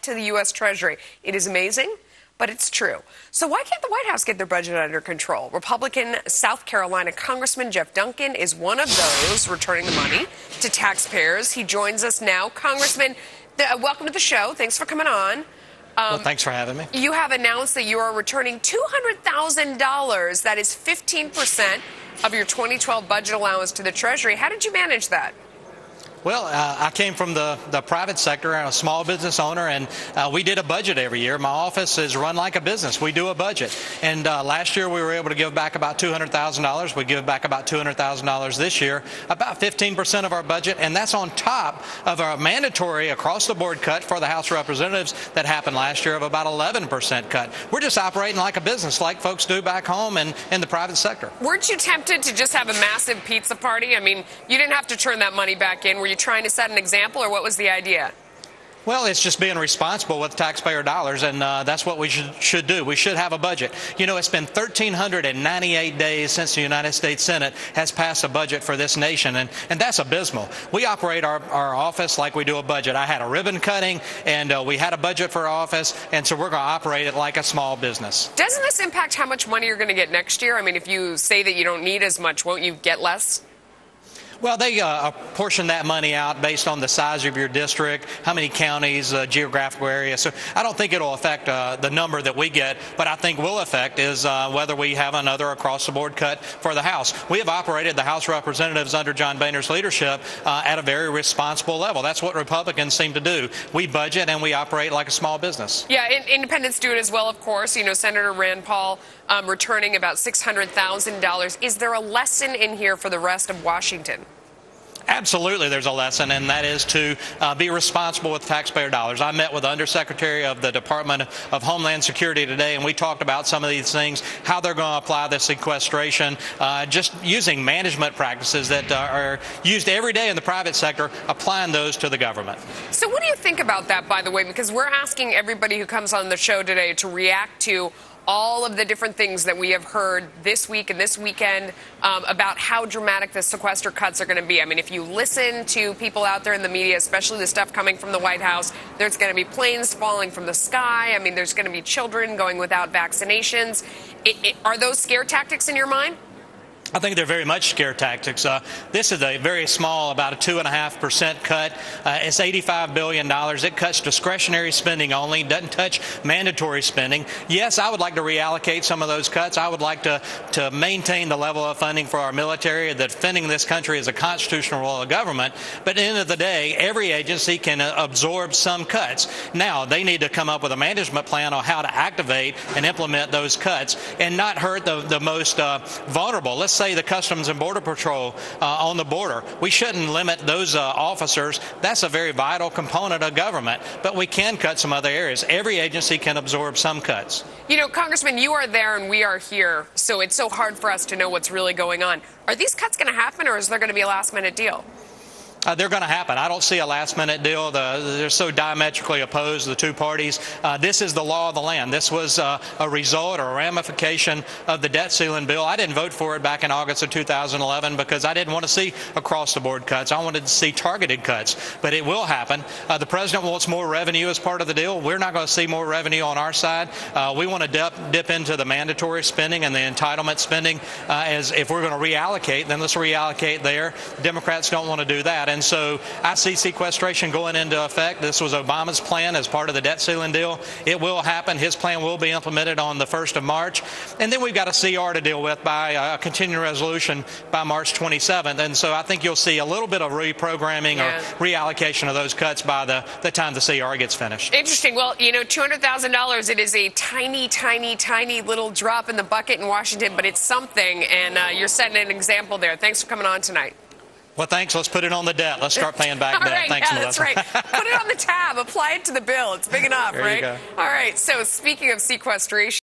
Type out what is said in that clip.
to the U.S. Treasury. It is amazing, but it's true. So why can't the White House get their budget under control? Republican South Carolina Congressman Jeff Duncan is one of those returning the money to taxpayers. He joins us now. Congressman, welcome to the show. Thanks for coming on. Well, thanks for having me. You have announced that you are returning $200,000. That is 15% of your 2012 budget allowance to the Treasury. How did you manage that? Well, I came from the private sector. I'm a small business owner, and we did a budget every year. My office is run like a business. We do a budget. And last year we were able to give back about $200,000. We give back about $200,000 this year, about 15% of our budget, and that's on top of our mandatory across-the-board cut for the House of Representatives that happened last year of about 11% cut. We're just operating like a business, like folks do back home and in the private sector. Weren't you tempted to just have a massive pizza party? I mean, you didn't have to turn that money back in. Were you trying to set an example, or what was the idea? Well, it's just being responsible with taxpayer dollars, and that's what we should do. We should have a budget. You know, it's been 1,398 days since the United States Senate has passed a budget for this nation, and that's abysmal. We operate our office like we do a budget. I had a ribbon cutting, and we had a budget for our office, and so we're going to operate it like a small business. Doesn't this impact how much money you're going to get next year? I mean, if you say that you don't need as much, won't you get less? Well, they apportion that money out based on the size of your district, how many counties, geographical area. So I don't think it'll affect the number that we get, but I think will affect is whether we have another across-the-board cut for the House. We have operated the House of Representatives under John Boehner's leadership at a very responsible level. That's what Republicans seem to do. We budget and we operate like a small business. Yeah, independents do it as well, of course. You know, Senator Rand Paul returning about $600,000. Is there a lesson in here for the rest of Washington? Absolutely, there's a lesson, and that is to be responsible with taxpayer dollars. I met with the Undersecretary of the Department of Homeland Security today, and we talked about some of these things, how they're going to apply the sequestration, just using management practices that are used every day in the private sector, applying those to the government. So what do you think about that, by the way? Because we're asking everybody who comes on the show today to react to all of the different things that we have heard this week and this weekend about how dramatic the sequester cuts are going to be. I mean, if you listen to people out there in the media, especially the stuff coming from the White House, there's going to be planes falling from the sky. I mean, there's going to be children going without vaccinations. Are those scare tactics in your mind? I think they're very much scare tactics. This is a very small, about a 2.5% cut. It's $85 billion. It cuts discretionary spending only, doesn't touch mandatory spending. Yes, I would like to reallocate some of those cuts. I would like to maintain the level of funding for our military. That defending this country is a constitutional role of government. But at the end of the day, every agency can absorb some cuts. Now, they need to come up with a management plan on how to activate and implement those cuts and not hurt the most vulnerable. Let's say the Customs and Border Patrol on the border. We shouldn't limit those officers. That's a very vital component of government, but we can cut some other areas. Every agency can absorb some cuts. You know, Congressman, you are there and we are here, so it's so hard for us to know what's really going on. Are these cuts going to happen, or is there going to be a last-minute deal? They're going to happen. I don't see a last-minute deal. They're so diametrically opposed, the two parties. This is the law of the land. This was a result or a ramification of the debt ceiling bill. I didn't vote for it back in August of 2011 because I didn't want to see across-the-board cuts. I wanted to see targeted cuts, but it will happen. The president wants more revenue as part of the deal. We're not going to see more revenue on our side. We want to dip into the mandatory spending and the entitlement spending. As if we're going to reallocate, then let's reallocate there. Democrats don't want to do that. And so I see sequestration going into effect. This was Obama's plan as part of the debt ceiling deal. It will happen. His plan will be implemented on the 1st of March. And then we've got a CR to deal with by a continuing resolution by March 27th. And so I think you'll see a little bit of reprogramming or reallocation of those cuts by the time the CR gets finished. Interesting. Well, you know, $200,000, it is a tiny, tiny, tiny little drop in the bucket in Washington, but it's something, and you're setting an example there. Thanks for coming on tonight. Well, thanks. Let's put it on the debt. Let's start paying back debt. Right, Thanks, yeah, Melissa. That's right. Put it on the tab. Apply it to the bill. It's big enough, there right? You go. All right. So speaking of sequestration.